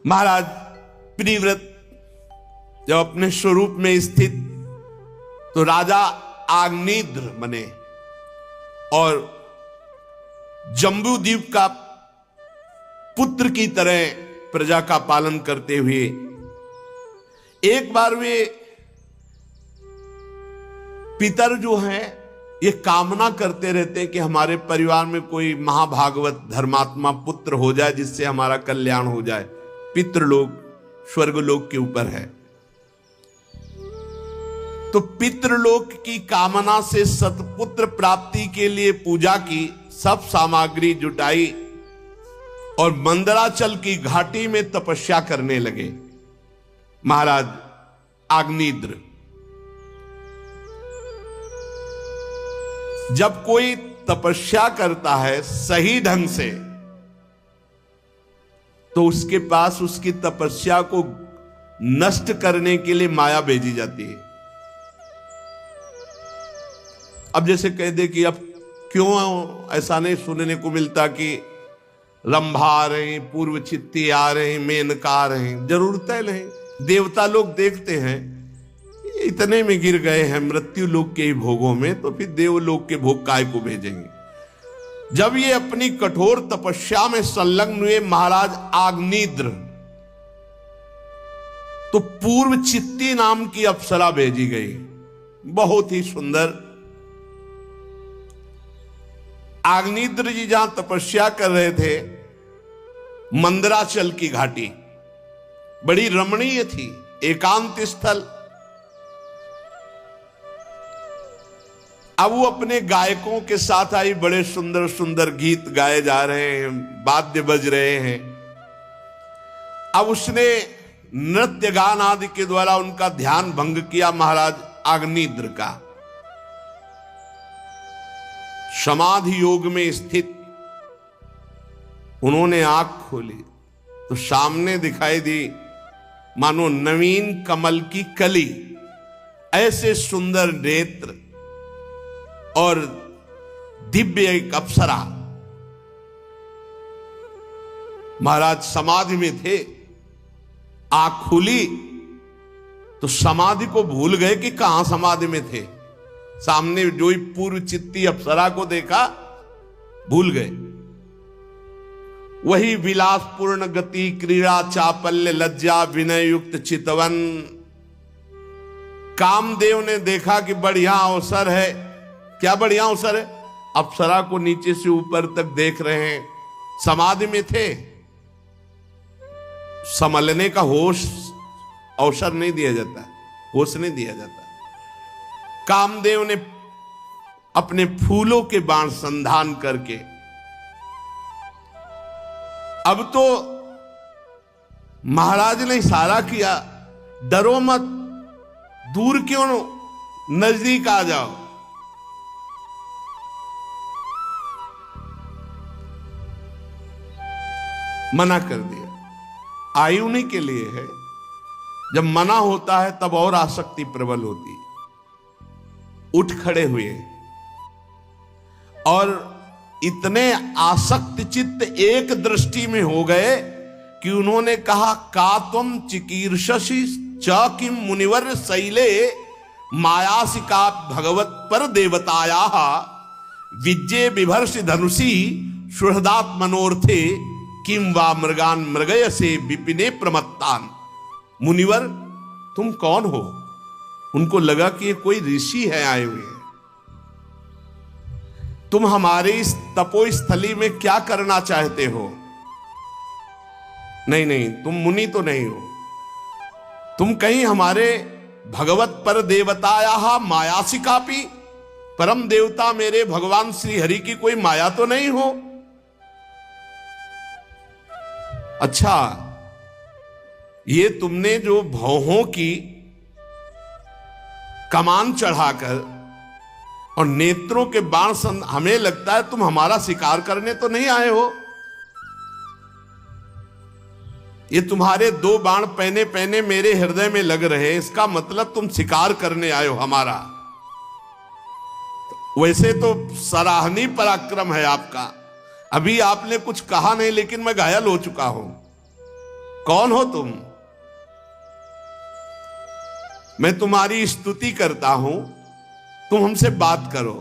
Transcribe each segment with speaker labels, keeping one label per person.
Speaker 1: महाराज प्रिव्रत जब अपने स्वरूप में स्थित तो राजा आग्नेद्र बने और जम्बूद्वीप का पुत्र की तरह प्रजा का पालन करते हुए एक बार वे पितर जो हैं ये कामना करते रहते हैं कि हमारे परिवार में कोई महाभागवत धर्मात्मा पुत्र हो जाए जिससे हमारा कल्याण हो जाए। पितृलोक स्वर्गलोक के ऊपर है, तो पितृलोक की कामना से सतपुत्र प्राप्ति के लिए पूजा की सब सामग्री जुटाई और मंदराचल की घाटी में तपस्या करने लगे। महाराज आग्नेद्र जब कोई तपस्या करता है सही ढंग से तो उसके पास उसकी तपस्या को नष्ट करने के लिए माया भेजी जाती है। अब जैसे कह दे कि अब क्यों ऐसा नहीं सुनने को मिलता कि रंभा आ रहे हैं, पूर्व चित्ती आ रहे हैं, मेनका आ रहे हैं। जरूरत है नहीं, देवता लोग देखते हैं इतने में गिर गए हैं मृत्यु लोक के भोगों में, तो फिर देवलोक के भोग काय को भेजेंगे। जब ये अपनी कठोर तपस्या में संलग्न हुए महाराज आग्नेद्र, तो पूर्व चित्ती नाम की अप्सरा भेजी गई, बहुत ही सुंदर। आग्नेद्र जी जहां तपस्या कर रहे थे मंदराचल की घाटी बड़ी रमणीय थी, एकांत स्थल। अब वो अपने गायकों के साथ आई, बड़े सुंदर सुंदर गीत गाए जा रहे हैं, वाद्य बज रहे हैं। अब उसने नृत्य गान आदि के द्वारा उनका ध्यान भंग किया महाराज आग्नेद्र का। समाधि योग में स्थित उन्होंने आंख खोली तो सामने दिखाई दी मानो नवीन कमल की कली, ऐसे सुंदर नेत्र और दिव्य एक अप्सरा। महाराज समाधि में थे, आंख खुली तो समाधि को भूल गए कि कहां समाधि में थे। सामने जो ही पूर्व चित्ती अप्सरा को देखा भूल गए। वही विलासपूर्ण गति, क्रीड़ा, चापल्य, लज्जा, विनय युक्त चितवन। कामदेव ने देखा कि बढ़िया अवसर है। क्या बढ़िया अवसर है? अप्सरा को नीचे से ऊपर तक देख रहे हैं, समाधि में थे, संभलने का होश अवसर नहीं दिया जाता, होश नहीं दिया जाता। कामदेव ने अपने फूलों के बाण संधान करके, अब तो महाराज ने इशारा किया, डरो मत, दूर क्यों, नजदीक आ जाओ। मना कर दिया। आयुनी के लिए है, जब मना होता है तब और आसक्ति प्रबल होती है। उठ खड़े हुए और इतने आसक्त चित्त एक दृष्टि में हो गए कि उन्होंने कहा, का तुम चिकीर्षसि च किम मुनिवर शैले मायासिका भगवत पर देवताया विज्जे बिभर्षि धनुषी सुहृदात् मनोर्थे किम वा मृगान मृगय से विपिने प्रमत्तान। मुनिवर तुम कौन हो? उनको लगा कि ये कोई ऋषि है आए हुए हैं। तुम हमारे इस तपोस्थली में क्या करना चाहते हो? नहीं नहीं, तुम मुनि तो नहीं हो, तुम कहीं हमारे भगवत पर देवताया मायासिकापि, परम देवता मेरे भगवान श्री हरि की कोई माया तो नहीं हो? अच्छा, ये तुमने जो भौहों की कमान चढ़ाकर और नेत्रों के बाण हमें लगता है तुम हमारा शिकार करने तो नहीं आए हो। ये तुम्हारे दो बाण पहने पहने मेरे हृदय में लग रहे हैं, इसका मतलब तुम शिकार करने आए हो हमारा। वैसे तो सराहनीय पराक्रम है आपका, अभी आपने कुछ कहा नहीं लेकिन मैं घायल हो चुका हूं। कौन हो तुम? मैं तुम्हारी स्तुति करता हूं, तुम हमसे बात करो।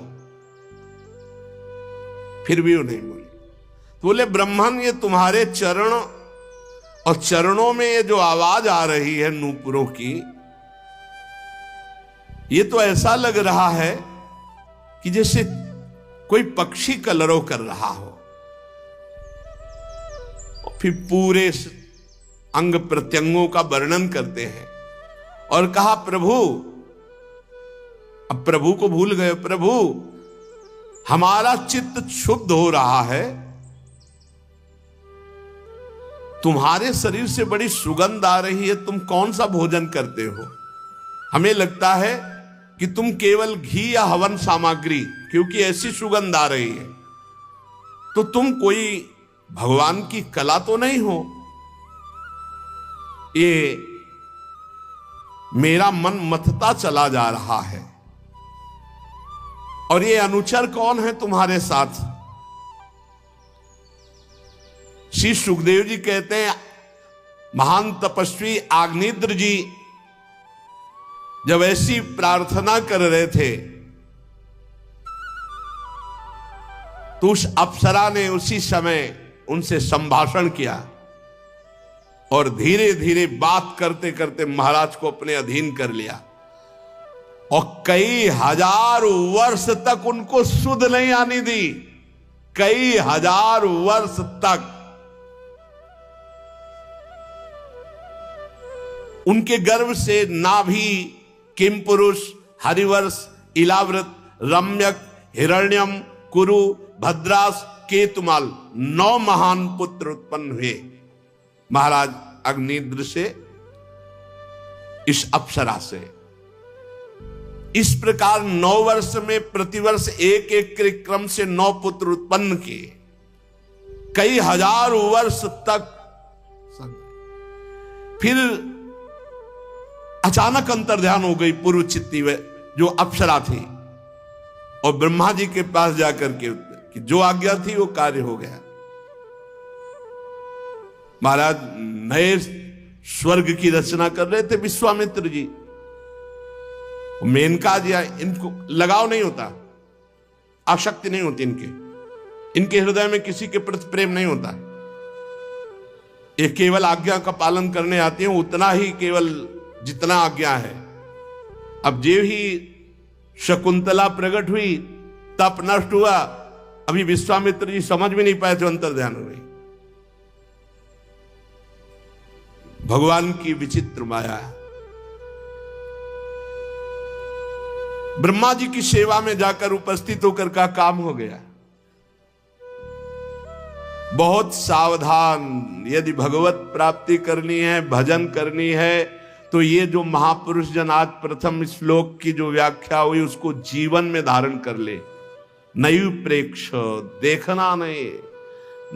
Speaker 1: फिर भी वो नहीं बोले। तो बोले ब्रह्मन, ये तुम्हारे चरण और चरणों में ये जो आवाज आ रही है नूपुरों की, ये तो ऐसा लग रहा है कि जैसे कोई पक्षी कलरव कर रहा हो। और फिर पूरे अंग प्रत्यंगों का वर्णन करते हैं और कहा प्रभु, अब प्रभु को भूल गए। प्रभु, हमारा चित्त क्षुब्ध हो रहा है, तुम्हारे शरीर से बड़ी सुगंध आ रही है, तुम कौन सा भोजन करते हो? हमें लगता है कि तुम केवल घी या हवन सामग्री, क्योंकि ऐसी सुगंध आ रही है, तो तुम कोई भगवान की कला तो नहीं हो। ये मेरा मन मथता चला जा रहा है। और ये अनुचर कौन है तुम्हारे साथ? श्री सुखदेव जी कहते हैं, महान तपस्वी आग्नेत्र जी जब ऐसी प्रार्थना कर रहे थे तो उस अप्सरा ने उसी समय उनसे संभाषण किया और धीरे धीरे बात करते करते महाराज को अपने अधीन कर लिया और कई हजार वर्ष तक उनको सुध नहीं आने दी। कई हजार वर्ष तक उनके गर्भ से नाभि, किम पुरुष, हरिवर्ष, इलाव्रत, रम्यक, हिरण्यम, कुरु, भद्रास, केतुमाल 9 महान पुत्र उत्पन्न हुए महाराज अग्निद्र से, इस अप्सरा से। इस प्रकार 9 वर्ष में प्रतिवर्ष एक एक के क्रम से 9 पुत्र उत्पन्न किए, कई हजार वर्ष तक। फिर अचानक अंतर्ध्यान हो गई पूर्व चित्ती जो अप्सरा थी और ब्रह्मा जी के पास जाकर के कि जो आज्ञा थी वो कार्य हो गया। महाराज नए स्वर्ग की रचना कर रहे थे विश्वामित्र जी। मेनका जी, इनको लगाव नहीं होता, आसक्ति नहीं होती इनके हृदय में किसी के प्रति प्रेम नहीं होता। ये केवल आज्ञा का पालन करने आते हैं, उतना ही केवल जितना आज्ञा है। अब जो ही शकुंतला प्रकट हुई, तप नष्ट हुआ, अभी विश्वामित्र जी समझ भी नहीं पाए थे, अंतर्ध्यान हो गई। भगवान की विचित्र माया। ब्रह्मा जी की सेवा में जाकर उपस्थित होकर का काम हो गया। बहुत सावधान, यदि भगवत प्राप्ति करनी है, भजन करनी है, तो ये जो महापुरुष जन आज प्रथम श्लोक की जो व्याख्या हुई उसको जीवन में धारण कर ले। नयु प्रेक्ष, देखना नहीं,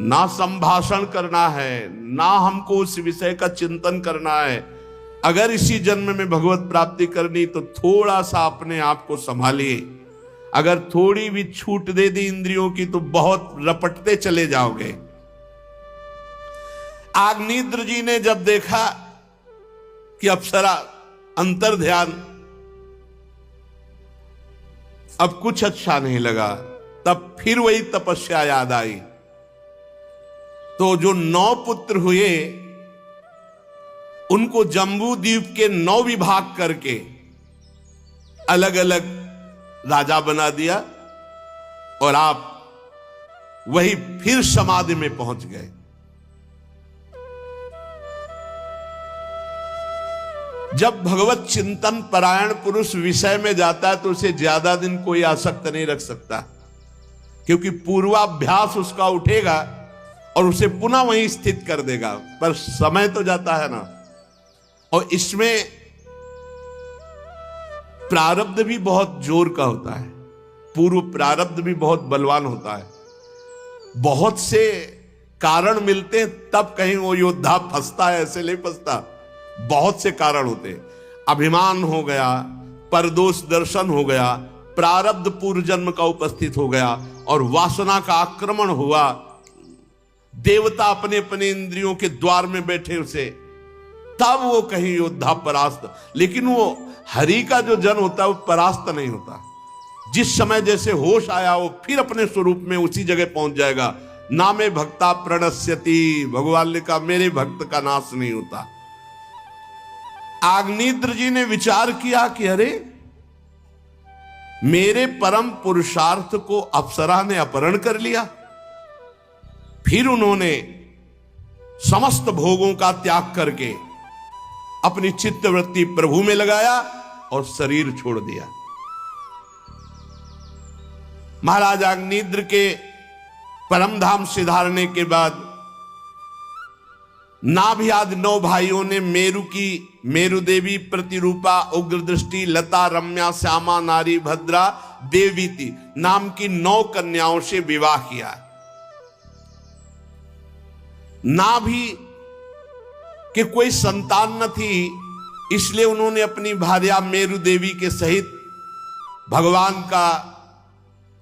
Speaker 1: ना संभाषण करना है, ना हमको उस विषय का चिंतन करना है। अगर इसी जन्म में भगवत प्राप्ति करनी तो थोड़ा सा अपने आप को संभालिए। अगर थोड़ी भी छूट दे दी इंद्रियों की तो बहुत रपटते चले जाओगे। आग्नेत्र जी ने जब देखा कि अप्सरा अंतर्ध्यान, अब कुछ अच्छा नहीं लगा, तब फिर वही तपस्या याद आई। तो जो 9 पुत्र हुए उनको जम्बू द्वीप के 9 विभाग करके अलग अलग राजा बना दिया और आप वही फिर समाधि में पहुंच गए। जब भगवत चिंतन परायण पुरुष विषय में जाता है तो उसे ज्यादा दिन कोई आसक्त नहीं रख सकता, क्योंकि पूर्वाभ्यास उसका उठेगा और उसे पुनः वहीं स्थित कर देगा। पर समय तो जाता है ना, और इसमें प्रारब्ध भी बहुत जोर का होता है, पूर्व प्रारब्ध भी बहुत बलवान होता है। बहुत से कारण मिलते हैं तब कहीं वो योद्धा फंसता है, ऐसे नहीं फंसता। बहुत से कारण होते, अभिमान हो गया, परदोष दर्शन हो गया, प्रारब्ध पूर्व जन्म का उपस्थित हो गया और वासना का आक्रमण हुआ। देवता अपने अपने इंद्रियों के द्वार में बैठे उसे तब वो कहीं योद्धा परास्त, लेकिन वो हरि का जो जन होता है वो परास्त नहीं होता। जिस समय जैसे होश आया वो फिर अपने स्वरूप में उसी जगह पहुंच जाएगा। नामे भक्ता प्रणश्यति, भगवान ने कहा मेरे भक्त का नाश नहीं होता। आग्नेत्र जी ने विचार किया कि अरे मेरे परम पुरुषार्थ को अप्सरा ने अपहरण कर लिया। फिर उन्होंने समस्त भोगों का त्याग करके अपनी चित्तवृत्ति प्रभु में लगाया और शरीर छोड़ दिया। महाराज अग्निद्र के परम धाम सिधारने के बाद नाभि आदि 9 भाइयों ने मेरु देवी प्रतिरूपा उग्र दृष्टि लता रम्या श्यामा नारी भद्रा देवीति नाम की 9 कन्याओं से विवाह किया। नाभि के कोई संतान न थी, इसलिए उन्होंने अपनी भार्या मेरु देवी के सहित भगवान का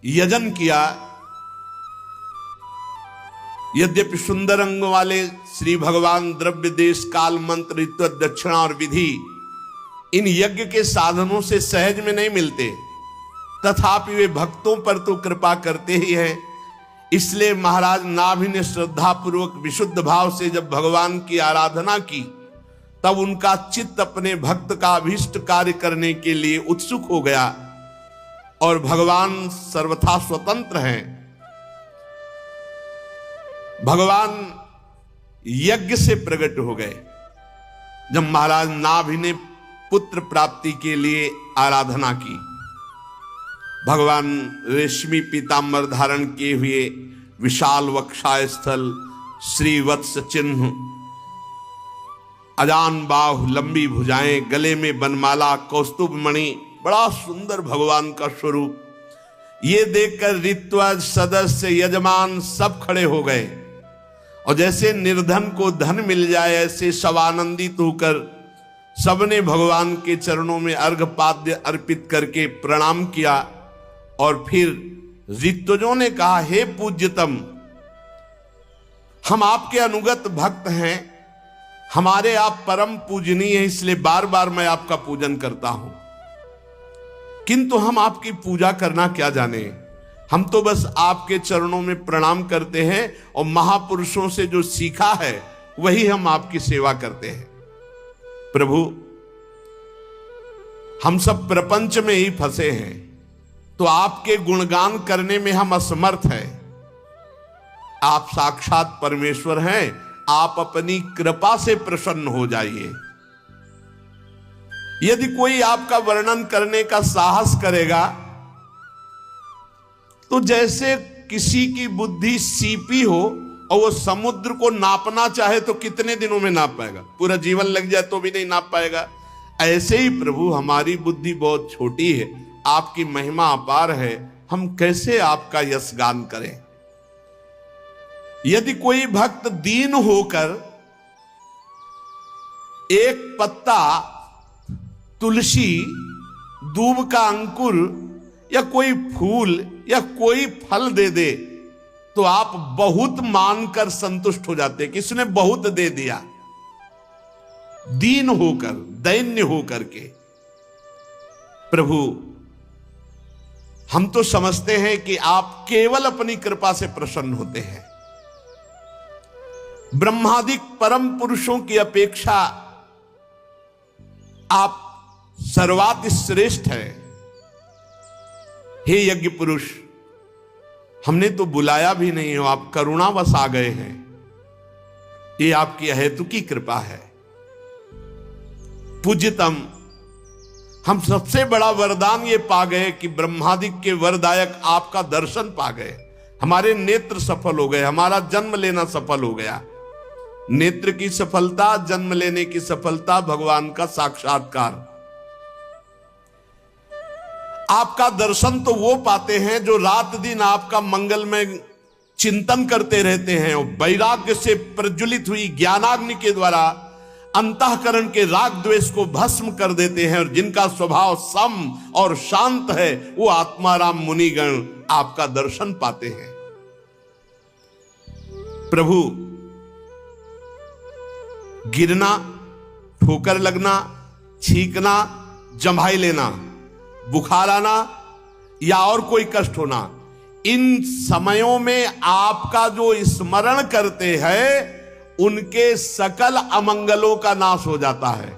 Speaker 1: यजन किया। यद्यपि सुंदर अंग वाले श्री भगवान द्रव्य देश काल मंत्र ऋत्व दक्षिणा और विधि इन यज्ञ के साधनों से सहज में नहीं मिलते, तथापि वे भक्तों पर तो कृपा करते ही हैं। इसलिए महाराज नाभि ने श्रद्धा पूर्वक विशुद्ध भाव से जब भगवान की आराधना की, तब उनका चित्त अपने भक्त का अभीष्ट कार्य करने के लिए उत्सुक हो गया और भगवान सर्वथा स्वतंत्र हैं। भगवान यज्ञ से प्रकट हो गए। जब महाराज नाभि ने पुत्र प्राप्ति के लिए आराधना की, भगवान रेशमी पीतांबर धारण किए हुए विशाल वक्षाय स्थल, श्रीवत्स चिन्ह, अजान बाहु, लंबी भुजाएं, गले में बनमाला, कौस्तुभ मणि, बड़ा सुंदर भगवान का स्वरूप। ये देखकर ऋत्वज, सदस्य, यजमान सब खड़े हो गए और जैसे निर्धन को धन मिल जाए ऐसे सब आनंदित होकर सबने भगवान के चरणों में अर्घपाद्य अर्पित करके प्रणाम किया। और फिर ऋत्वजों ने कहा, हे पूज्यतम, हम आपके अनुगत भक्त हैं, हमारे आप परम पूजनीय हैं, इसलिए बार बार मैं आपका पूजन करता हूं। किंतु हम आपकी पूजा करना क्या जाने, हम तो बस आपके चरणों में प्रणाम करते हैं और महापुरुषों से जो सीखा है वही हम आपकी सेवा करते हैं। प्रभु, हम सब प्रपंच में ही फंसे हैं, तो आपके गुणगान करने में हम असमर्थ हैं। आप साक्षात परमेश्वर हैं, आप अपनी कृपा से प्रसन्न हो जाइए। यदि कोई आपका वर्णन करने का साहस करेगा तो जैसे किसी की बुद्धि सीपी हो और वो समुद्र को नापना चाहे तो कितने दिनों में नाप पाएगा, पूरा जीवन लग जाए तो भी नहीं नाप पाएगा। ऐसे ही प्रभु, हमारी बुद्धि बहुत छोटी है, आपकी महिमा अपार है, हम कैसे आपका यश गान करें। यदि कोई भक्त दीन होकर एक पत्ता, तुलसी, दूब का अंकुर या कोई फूल या कोई फल दे दे तो आप बहुत मानकर संतुष्ट हो जाते कि इसने बहुत दे दिया। दीन होकर, दैन्य होकर के। प्रभु, हम तो समझते हैं कि आप केवल अपनी कृपा से प्रसन्न होते हैं। ब्रह्मादिक परम पुरुषों की अपेक्षा आप सर्वात श्रेष्ठ है। हे यज्ञ पुरुष, हमने तो बुलाया भी नहीं हो, आप करुणावश आ गए हैं, ये आपकी अहेतुकी कृपा है। पूज्यतम, हम सबसे बड़ा वरदान ये पा गए कि ब्रह्मादिक के वरदायक आपका दर्शन पा गए, हमारे नेत्र सफल हो गए, हमारा जन्म लेना सफल हो गया। नेत्र की सफलता, जन्म लेने की सफलता, भगवान का साक्षात्कार। आपका दर्शन तो वो पाते हैं जो रात दिन आपका मंगलमय चिंतन करते रहते हैं और वैराग्य से प्रज्वलित हुई ज्ञानाग्नि के द्वारा अंतःकरण के राग द्वेष को भस्म कर देते हैं और जिनका स्वभाव सम और शांत है, वो आत्माराम मुनिगण आपका दर्शन पाते हैं। प्रभु, गिरना, ठोकर लगना, छींकना, जम्हाई लेना, बुखार आना या और कोई कष्ट होना, इन समयों में आपका जो स्मरण करते हैं उनके सकल अमंगलों का नाश हो जाता है।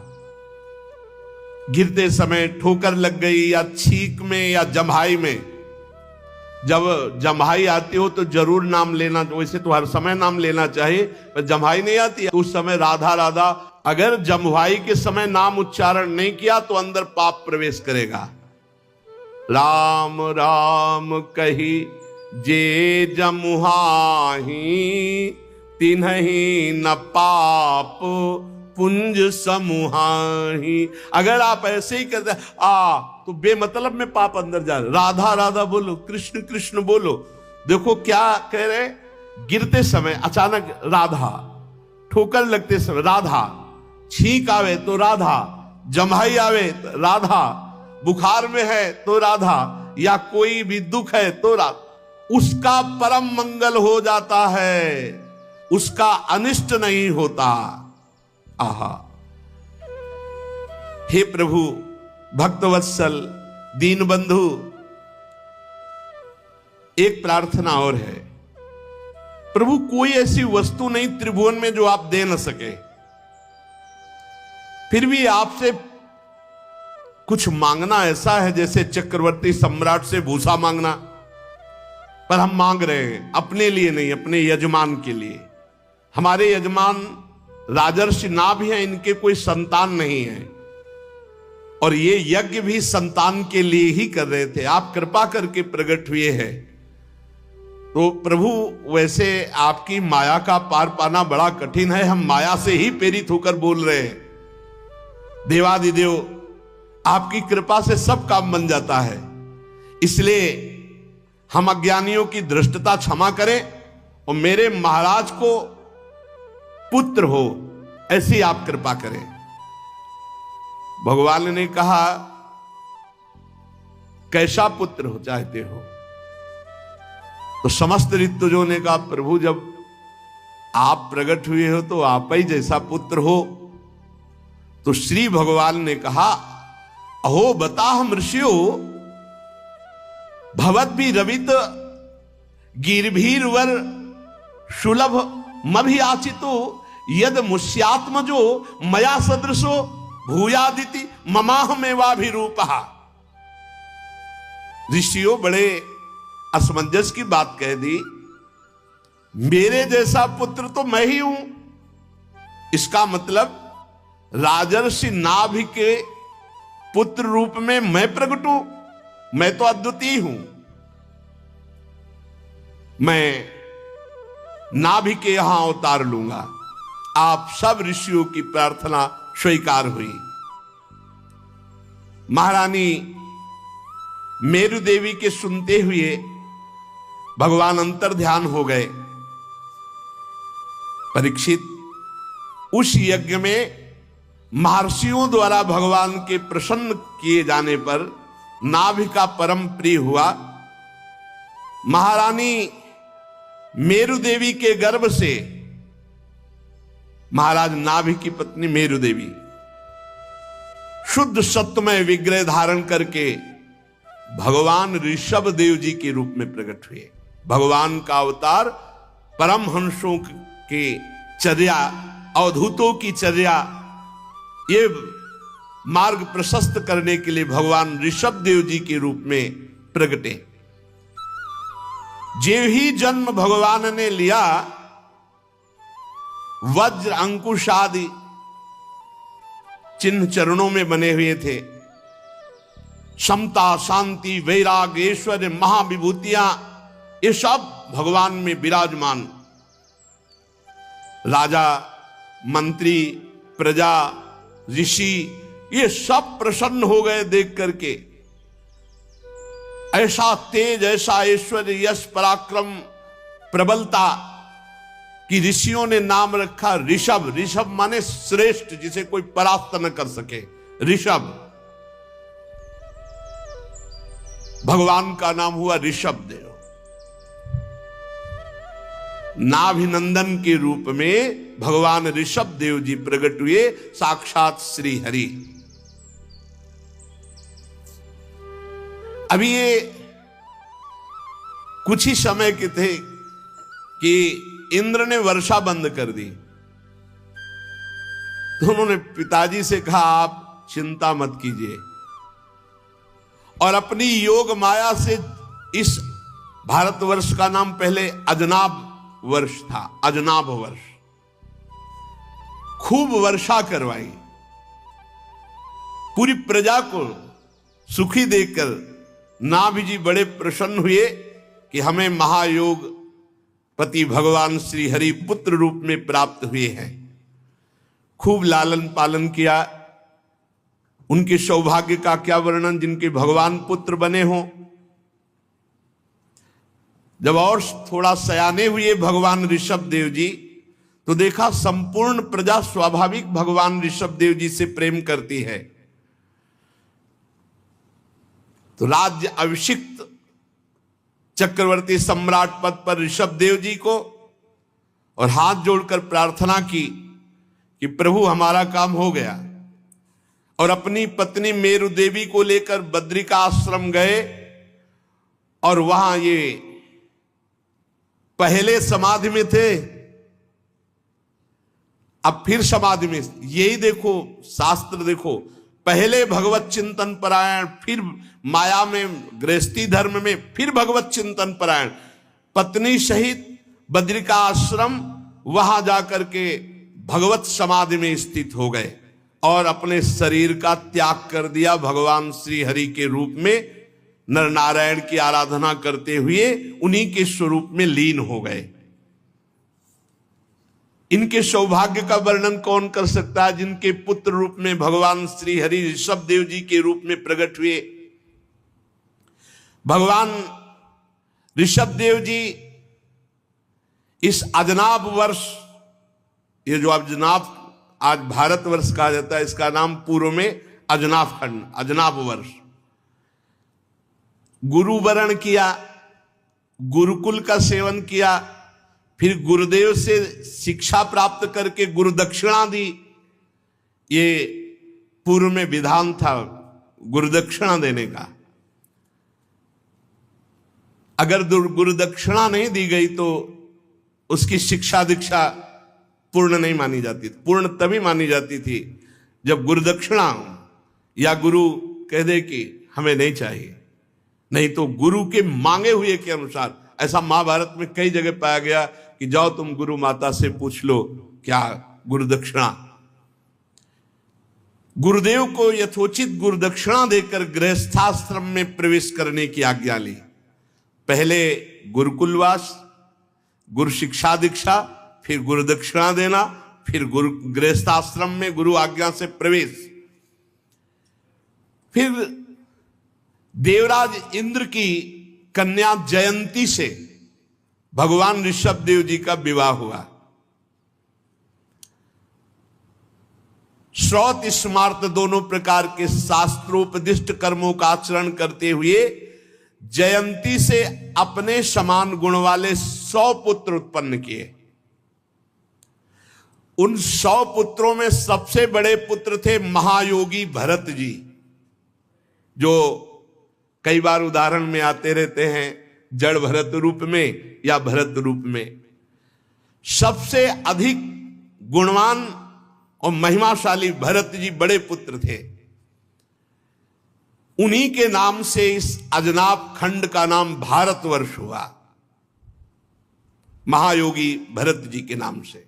Speaker 1: गिरते समय ठोकर लग गई या छींक में या जम्हाई में, जब जम्हाई आती हो तो जरूर नाम लेना, वैसे तो हर समय नाम लेना चाहिए, पर जम्हाई नहीं आती है उस समय राधा राधा, अगर जम्हाई के समय नाम उच्चारण नहीं किया तो अंदर पाप प्रवेश करेगा। राम राम कही जे जमुहाही, तिन्हि न पाप पुंज समूहाही। अगर आप ऐसे ही करते तो बेमतलब में पाप अंदर जा रहे। राधा राधा बोलो, कृष्ण कृष्ण बोलो। देखो क्या कह रहे, गिरते समय अचानक राधा, ठोकर लगते समय राधा, छींक आवे तो राधा, जम्हाई आवे तो राधा, बुखार में है तो राधा, या कोई भी दुख है तो राधा, उसका परम मंगल हो जाता है, उसका अनिष्ट नहीं होता। आहा, हे प्रभु भक्तवत्सल दीन बंधु, एक प्रार्थना और है। प्रभु कोई ऐसी वस्तु नहीं त्रिभुवन में जो आप दे न सके, फिर भी आपसे कुछ मांगना ऐसा है जैसे चक्रवर्ती सम्राट से भूसा मांगना, पर हम मांग रहे हैं अपने लिए नहीं, अपने यजमान के लिए। हमारे यजमान राजर्षि नाभ हैं, इनके कोई संतान नहीं है, और ये यज्ञ भी संतान के लिए ही कर रहे थे। आप कृपा करके प्रकट हुए हैं, तो प्रभु वैसे आपकी माया का पार पाना बड़ा कठिन है, हम माया से ही प्रेरित होकर बोल रहे हैं। देवादिदेव आपकी कृपा से सब काम बन जाता है, इसलिए हम अज्ञानियों की धृष्टता क्षमा करें और मेरे महाराज को पुत्र हो ऐसी आप कृपा करें। भगवान ने कहा कैसा पुत्र हो चाहते हो, तो समस्त ऋतुजों ने कहा प्रभु जब आप प्रकट हुए हो तो आप ही जैसा पुत्र हो। तो श्री भगवान ने कहा अहो बता हम ऋषियों, भवत भी रवित गिरभीरवर सुलभ मभि आचितो यद मुष्यात्मजो मया सदृशो भूयादिति ममाहमेवाभिरूपः। ऋषियों बड़े असमंजस की बात कह दी, मेरे जैसा पुत्र तो मैं ही हूं। इसका मतलब राजर्षि नाभि के पुत्र रूप में मैं प्रकट हूं, मैं तो अद्वितीय हूं। मैं नाभि के यहां अवतार लूंगा। आप सब ऋषियों की प्रार्थना स्वीकार हुई। महारानी मेरु देवी के सुनते हुए भगवान अंतर ध्यान हो गए। परीक्षित, उस यज्ञ में महर्षियों द्वारा भगवान के प्रसन्न किए जाने पर नाभि का परम प्रिय हुआ। महारानी मेरु देवी के गर्भ से महाराज नाभि की पत्नी मेरु देवी शुद्ध सत्यमय विग्रह धारण करके भगवान ऋषभ देव जी के रूप में प्रकट हुए। भगवान का अवतार परमहंसों के चर्या, अवधूतों की चर्या, ये मार्ग प्रशस्त करने के लिए भगवान ऋषभ देव जी के रूप में प्रकटे। जे ही जन्म भगवान ने लिया, वज्र अंकुश आदि चिन्ह चरणों में बने हुए थे। समता, शांति, वैराग्य, ऐश्वर्य, महाविभूतियां, ये सब भगवान में विराजमान। राजा, मंत्री, प्रजा, ऋषि, ये सब प्रसन्न हो गए देख करके। ऐसा तेज, ऐसा ऐश्वर्य, यश, पराक्रम, प्रबलता कि ऋषियों ने नाम रखा ऋषभ। ऋषभ माने श्रेष्ठ, जिसे कोई परास्त न कर सके, ऋषभ। भगवान का नाम हुआ ऋषभ देव। नाभिनंदन के रूप में भगवान ऋषभ देव जी प्रकट हुए, साक्षात श्री हरि। अभी ये कुछ ही समय के थे कि इंद्र ने वर्षा बंद कर दी, तो उन्होंने पिताजी से कहा आप चिंता मत कीजिए, और अपनी योग माया से इस भारतवर्ष का नाम पहले अजनाब वर्ष था, अजनाब वर्ष, खूब वर्षा करवाई, पूरी प्रजा को सुखी देखकर नाभि जी बड़े प्रसन्न हुए कि हमें महायोग पति भगवान श्री हरि पुत्र रूप में प्राप्त हुए हैं। खूब लालन पालन किया। उनके सौभाग्य का क्या वर्णन, जिनके भगवान पुत्र बने हों। जब और थोड़ा सयाने हुए भगवान ऋषभ देव जी, तो देखा संपूर्ण प्रजा स्वाभाविक भगवान ऋषभ देव जी से प्रेम करती है। तो राज्य अभिषिक्त चक्रवर्ती सम्राट पद पर ऋषभ देव जी को, और हाथ जोड़कर प्रार्थना की कि प्रभु हमारा काम हो गया, और अपनी पत्नी मेरु देवी को लेकर बद्रिका आश्रम गए, और वहां ये पहले समाधि में थे, अब फिर समाधि में। यही देखो शास्त्र, देखो पहले भगवत चिंतन परायण, फिर माया में गृहस्थी धर्म में, फिर भगवत चिंतन परायण, पत्नी सहित बद्रिका आश्रम, वहां जाकर के भगवत समाधि में स्थित हो गए और अपने शरीर का त्याग कर दिया। भगवान श्री हरि के रूप में नर नारायण की आराधना करते हुए उन्हीं के स्वरूप में लीन हो गए। इनके सौभाग्य का वर्णन कौन कर सकता है, जिनके पुत्र रूप में भगवान श्री हरि ऋषभ देव जी के रूप में प्रकट हुए। भगवान ऋषभ देव जी इस अजनाब वर्ष, ये जो अजनाब आज भारतवर्ष कहा जाता है, इसका नाम पूर्व में अजनाब खंड, अजनाब वर्ष, गुरु वरण किया, गुरुकुल का सेवन किया, फिर गुरुदेव से शिक्षा प्राप्त करके गुरु दक्षिणा दी। ये पूर्व में विधान था गुरु दक्षिणा देने का। अगर गुरु दक्षिणा नहीं दी गई तो उसकी शिक्षा दीक्षा पूर्ण नहीं मानी जाती थी। पूर्ण तभी मानी जाती थी जब गुरु दक्षिणा या गुरु कह दे कि हमें नहीं चाहिए, नहीं तो गुरु के मांगे हुए के अनुसार। ऐसा महाभारत में कई जगह पाया गया कि जाओ तुम गुरु माता से पूछ लो क्या गुरु दक्षिणा। गुरुदेव को यथोचित गुरु दक्षिणा देकर गृहस्थाश्रम में प्रवेश करने की आज्ञा ली। पहले गुरुकुलवास, गुरु शिक्षा दीक्षा, फिर गुरु दक्षिणा देना, फिर गुरु गृहस्थाश्रम में गुरु आज्ञा से प्रवेश। फिर देवराज इंद्र की कन्या जयंती से भगवान ऋषभ देव जी का विवाह हुआ। श्रौत स्मार्त दोनों प्रकार के शास्त्रोपदिष्ट कर्मों का आचरण करते हुए जयंती से अपने समान गुण वाले 100 पुत्र उत्पन्न किए। उन 100 पुत्रों में सबसे बड़े पुत्र थे महायोगी भरत जी, जो कई बार उदाहरण में आते रहते हैं, जड़ भरत रूप में या भरत रूप में। सबसे अधिक गुणवान और महिमाशाली भरत जी बड़े पुत्र थे। उन्हीं के नाम से इस अजनाब खंड का नाम भारतवर्ष हुआ, महायोगी भरत जी के नाम से।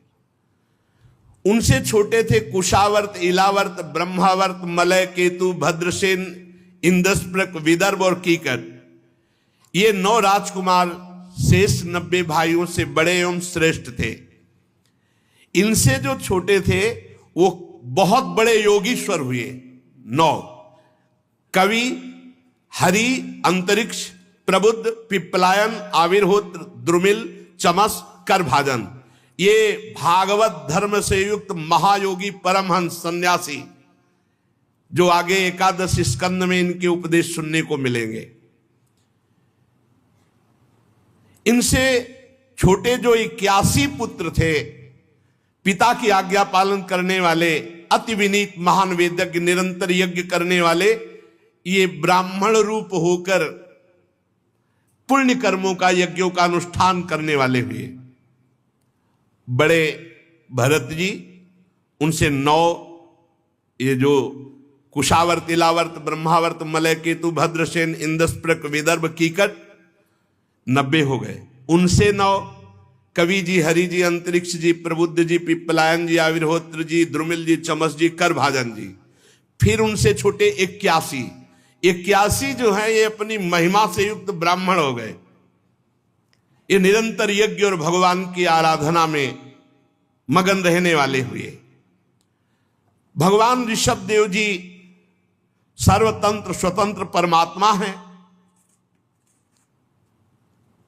Speaker 1: उनसे छोटे थे कुशावर्त, इलावर्त, ब्रह्मावर्त, मलय, केतु, भद्रसेन, इंद्रप्रक, विदर्भ और कीकट। ये 9 राजकुमार शेष 90 भाइयों से बड़े एवं श्रेष्ठ थे। इनसे जो छोटे थे वो बहुत बड़े योगीश्वर हुए। 9 कवि, हरि, अंतरिक्ष, प्रबुद्ध, पिप्पलायन, आविर्होत्र, द्रुमिल, चमस, करभाजन। ये भागवत धर्म से युक्त महायोगी परमहंस सन्यासी, जो आगे 11 स्कंद में इनके उपदेश सुनने को मिलेंगे। इनसे छोटे जो 81 पुत्र थे, पिता की आज्ञा पालन करने वाले, अति विनीत महान वेदज्ञ, निरंतर यज्ञ करने वाले, ये ब्राह्मण रूप होकर पुण्य कर्मों का, यज्ञों का अनुष्ठान करने वाले हुए। बड़े भरत जी, उनसे 9 ये जो कुशावर्त, इलावर्त, ब्रह्मावर्त, मलय, केतु, भद्रसेन, इंद्रप्रक, विदर्भ, कीकट 90 हो गए। उनसे 9 कवि जी, हरि जी, अंतरिक्ष जी, प्रबुद्ध जी, पिप्पलायन जी, आविर्होत्र जी, द्रुमिल जी, चमस जी, करभाजन जी। फिर उनसे छोटे 81 जो है ये अपनी महिमा से युक्त ब्राह्मण हो गए। ये निरंतर यज्ञ और भगवान की आराधना में मगन रहने वाले हुए। भगवान ऋषभ देव जी सर्वतंत्र स्वतंत्र परमात्मा हैं।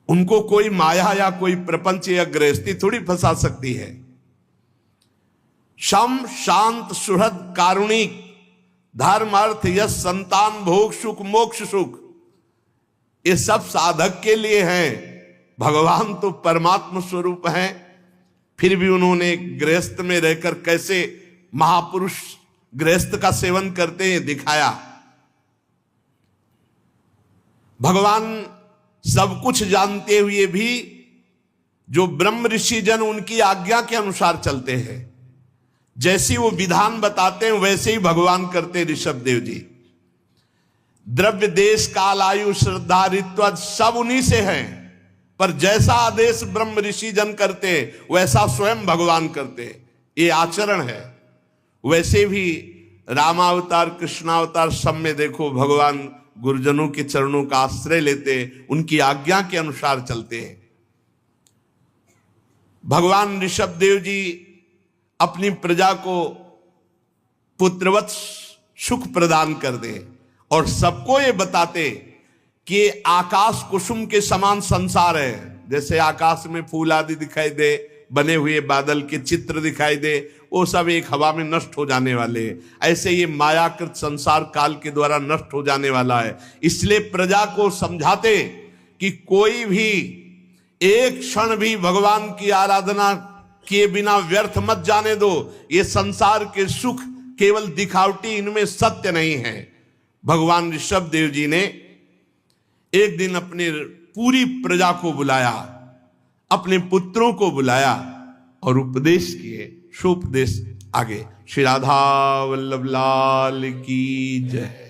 Speaker 1: उनको कोई माया या कोई प्रपंच या गृहस्थी थोड़ी फंसा सकती है। शम, शांत, सुहृद, कारुणिक, धर्म, अर्थ, यश, संतान, भोग, सुख, मोक्ष सुख, ये सब साधक के लिए हैं। भगवान तो परमात्मा स्वरूप हैं। फिर भी उन्होंने गृहस्थ में रहकर कैसे महापुरुष गृहस्थ का सेवन करते हैं दिखाया। भगवान सब कुछ जानते हुए भी जो ब्रह्म ऋषि जन उनकी आज्ञा के अनुसार चलते हैं, जैसी वो विधान बताते हैं वैसे ही भगवान करते ऋषभ देव जी। द्रव्य, देश, काल, आयु, श्रद्धा, ऋत्व सब उन्हीं से हैं, पर जैसा आदेश ब्रह्म ऋषि जन करते वैसा स्वयं भगवान करते। ये आचरण है। वैसे भी रामावतार, कृष्णावतार सब में देखो भगवान गुरुजनों के चरणों का आश्रय लेते, उनकी आज्ञा के अनुसार चलते हैं। भगवान ऋषभ देव जी अपनी प्रजा को पुत्रवत सुख प्रदान कर दे और सबको ये बताते कि आकाश कुसुम के समान संसार है। जैसे आकाश में फूल आदि दिखाई दे, बने हुए बादल के चित्र दिखाई दे, वो सब एक हवा में नष्ट हो जाने वाले। ऐसे ये मायाकृत संसार काल के द्वारा नष्ट हो जाने वाला है। इसलिए प्रजा को समझाते कि कोई भी एक क्षण भी भगवान की आराधना किए बिना व्यर्थ मत जाने दो। ये संसार के सुख केवल दिखावटी, इनमें सत्य नहीं है। भगवान ऋषभ देव जी ने एक दिन अपनी पूरी प्रजा को बुलाया, अपने पुत्रों को बुलाया और उपदेश किए। शुभ उपदेश आगे। श्री राधा वल्लभ लाल की जय।